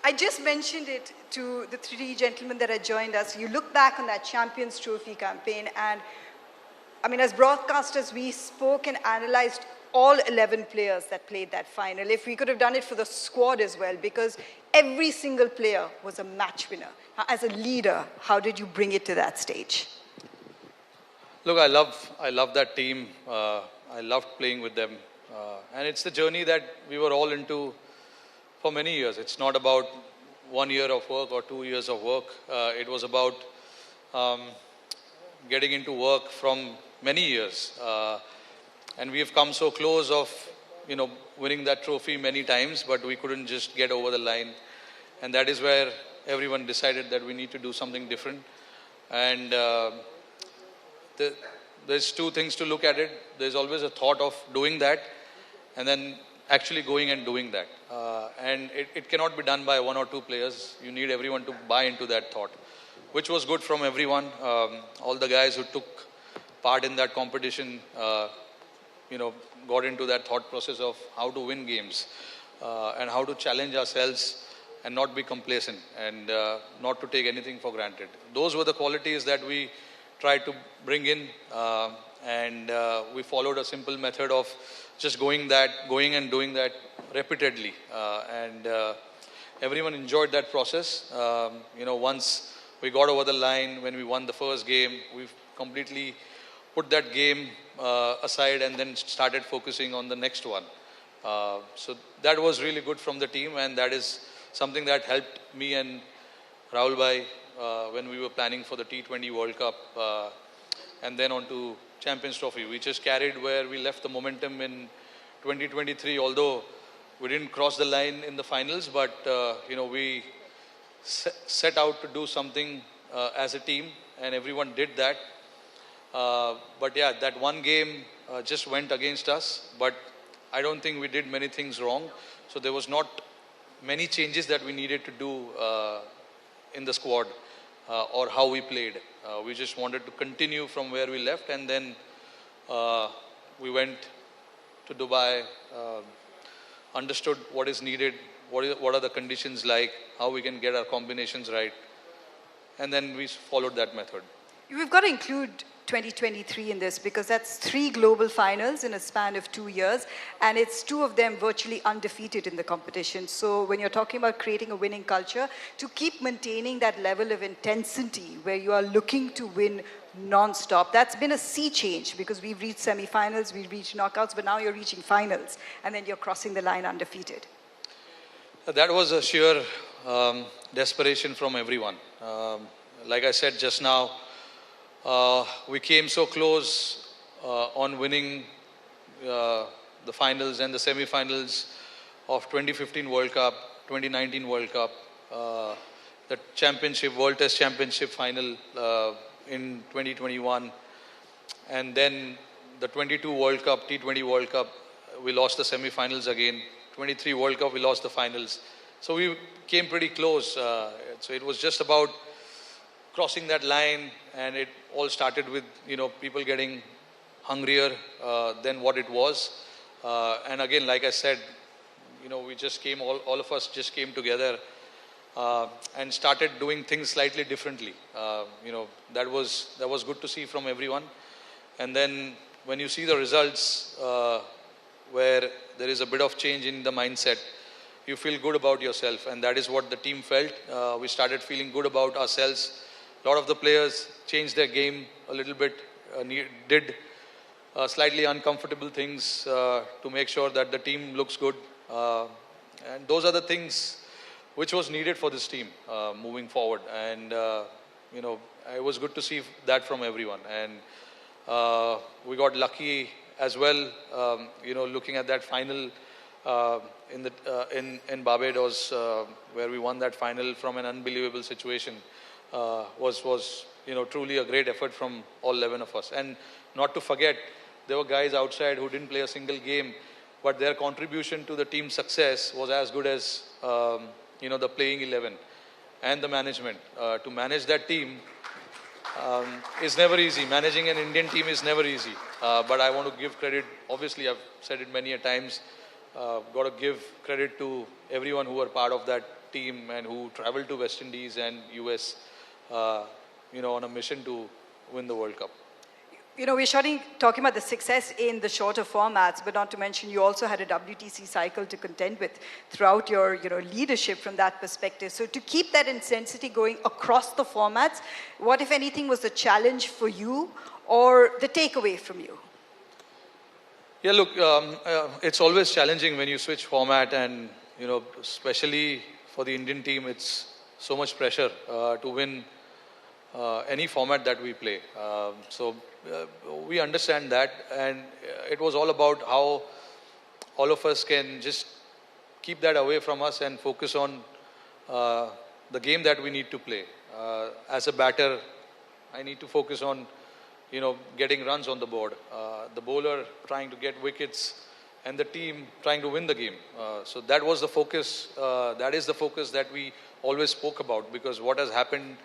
I just mentioned it to the three gentlemen that had joined us. You look back on that Champions Trophy campaign, and I mean, as broadcasters, we spoke and analyzed all 11 players that played that final. If we could have done it for the squad as well, because every single player was a match winner. As a leader, how did you bring it to that stage? Look, I love that team. I loved playing with them. And it's the journey that we were all into for many years. It's not about 1 year of work or 2 years of work. It was about getting into work from many years. And we have come so close of, winning that trophy many times, but we couldn't just get over the line. And that is where everyone decided that we need to do something different. And there's two things to look at it. There's always a thought of doing that, and then actually going and doing that. And it cannot be done by 1 or 2 players. You need everyone to buy into that thought, which was good from everyone. All the guys who took part in that competition, got into that thought process of how to win games and how to challenge ourselves and not be complacent and not to take anything for granted. Those were the qualities that we tried to bring in, and we followed a simple method of just going and doing that repeatedly, and everyone enjoyed that process. Once we got over the line, when we won the first game, we've completely put that game aside and then started focusing on the next one. So that was really good from the team, and that is something that helped me and Rahul Bhai when we were planning for the T20 World Cup and then on to Champions Trophy. We just carried where we left the momentum in 2023, although we didn't cross the line in the finals, but we set out to do something as a team, and everyone did that. But yeah, that one game just went against us, but I don't think we did many things wrong. So there was not many changes that we needed to do in the squad or how we played. We just wanted to continue from where we left, and then we went to Dubai, understood what is needed, what are the conditions like, how we can get our combinations right, and then we followed that method. We've got to include 2023 in this, because that's 3 global finals in a span of 2 years, and it's 2 of them virtually undefeated in the competition. So when you're talking about creating a winning culture, to keep maintaining that level of intensity where you are looking to win non-stop, that's been a sea change, because we've reached semi-finals, we've reached knockouts, but now you're reaching finals, and then you're crossing the line undefeated. That was a sheer desperation from everyone. Like I said just now, we came so close on winning the finals and the semi-finals of 2015 World Cup, 2019 World Cup, the championship, World Test Championship final in 2021, and then the 22 World Cup, T20 World Cup, we lost the semi-finals again. 23 World Cup, we lost the finals. So we came pretty close. So it was just about crossing that line, and it all started with people getting hungrier than what it was. And again, like I said, we just came, all of us just came together and started doing things slightly differently. That was good to see from everyone. And then when you see the results where there is a bit of change in the mindset, you feel good about yourself, and that is what the team felt. We started feeling good about ourselves. A lot of the players changed their game a little bit, did slightly uncomfortable things to make sure that the team looks good. And those are the things which was needed for this team moving forward. And, it was good to see that from everyone. And we got lucky as well, looking at that final in Barbados, where we won that final from an unbelievable situation. Was truly a great effort from all 11 of us. And not to forget, there were guys outside who didn't play a single game, but their contribution to the team's success was as good as the playing 11 and the management. To manage that team is never easy. Managing an Indian team is never easy. But I want to give credit. Obviously, I've said it many a times. Got to give credit to everyone who were part of that team and who traveled to West Indies and US, on a mission to win the World Cup. We're talking about the success in the shorter formats, but not to mention you also had a WTC cycle to contend with throughout your, leadership from that perspective. So to keep that intensity going across the formats, what, if anything, was the challenge for you or the takeaway from you? Yeah, look, it's always challenging when you switch format, and especially for the Indian team, it's so much pressure to win any format that we play. So we understand that, and it was all about how all of us can just keep that away from us and focus on the game that we need to play. As a batter, I need to focus on getting runs on the board, the bowler trying to get wickets, and the team trying to win the game. So that was the focus. That is the focus that we always spoke about, because what has happened,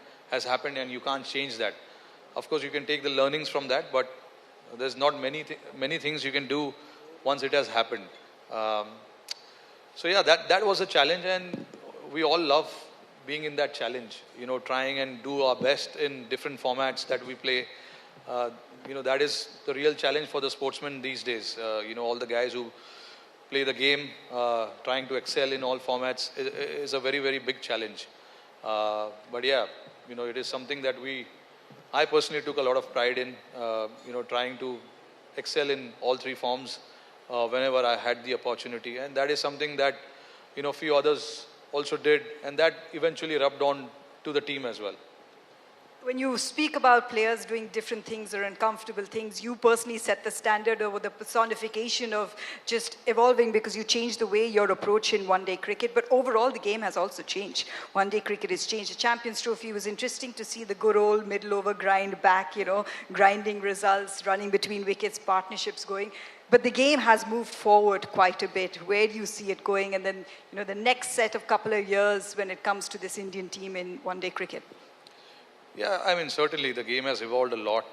and you can't change that. Of course, you can take the learnings from that, but there's not many things you can do once it has happened. So yeah, that was a challenge, and we all love being in that challenge. Trying and do our best in different formats that we play. That is the real challenge for the sportsmen these days. All the guys who play the game, trying to excel in all formats is a very, very big challenge. But yeah, it is something that I personally took a lot of pride in, trying to excel in all three forms whenever I had the opportunity. And that is something that, few others also did, and that eventually rubbed on to the team as well. When you speak about players doing different things or uncomfortable things, you personally set the standard over the personification of just evolving, because you changed the way your approach in one-day cricket. But overall, the game has also changed. One-day cricket has changed. The Champions Trophy was interesting to see the good old middle-over grind back, grinding results, running between wickets, partnerships going. But the game has moved forward quite a bit. Where do you see it going? And then, the next set of couple of years when it comes to this Indian team in one-day cricket? Yeah, I mean, certainly the game has evolved a lot.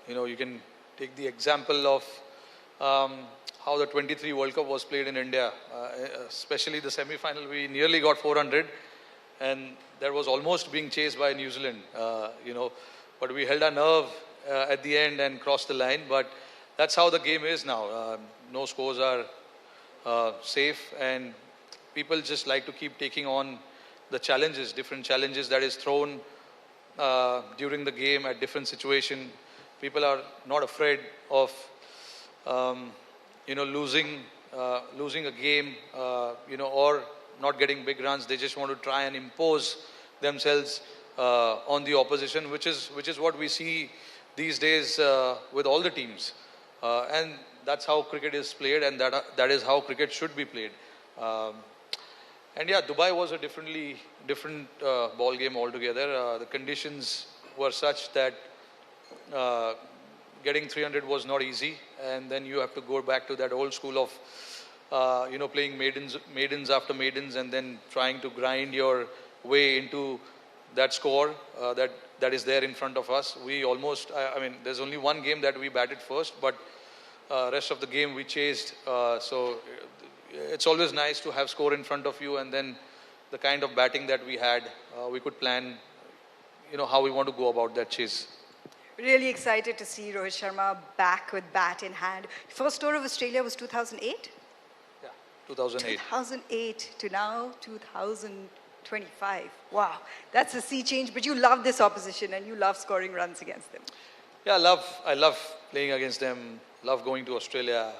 You can take the example of how the 23 World Cup was played in India, especially the semi-final. We nearly got 400, and that was almost being chased by New Zealand, But we held our nerve at the end and crossed the line. But that's how the game is now. No scores are safe, and people just like to keep taking on the challenges, different challenges that is thrown during the game at different situation. People are not afraid of losing a game, or not getting big runs. They just want to try and impose themselves on the opposition, which is what we see these days with all the teams, and that's how cricket is played, and that is how cricket should be played. And yeah, Dubai was a different ball game altogether. The conditions were such that getting 300 was not easy, and then you have to go back to that old school of playing maidens after maidens, and then trying to grind your way into that score that is there in front of us. We almost, there's only one game that we batted first, but rest of the game we chased. So it's always nice to have score in front of you, and then the kind of batting that we had, we could plan, how we want to go about that chase. Really excited to see Rohit Sharma back with bat in hand. First tour of Australia was 2008? Yeah, 2008. 2008 to now 2025. Wow, that's a sea change, but you love this opposition and you love scoring runs against them. Yeah, I love playing against them, love going to Australia.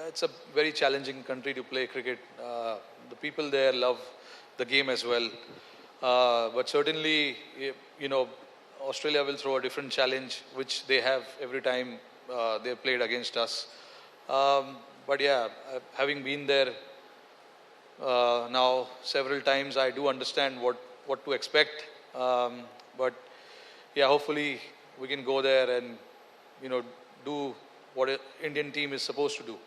It's a very challenging country to play cricket. The people there love the game as well. But certainly, Australia will throw a different challenge, which they have every time they played against us. But yeah, having been there now several times, I do understand what to expect. But yeah, hopefully we can go there and do what an Indian team is supposed to do.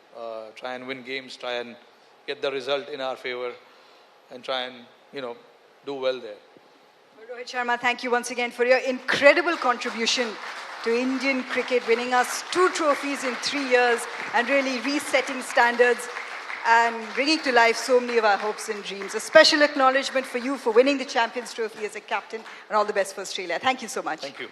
Try and win games, try and get the result in our favor, and try and do well there. Rohit Sharma, thank you once again for your incredible contribution to Indian cricket, winning us 2 trophies in 3 years and really resetting standards. and bringing to life so many of our hopes and dreams. A special acknowledgement for you for winning the Champions Trophy as a captain, and all the best for Australia. Thank you so much. Thank you.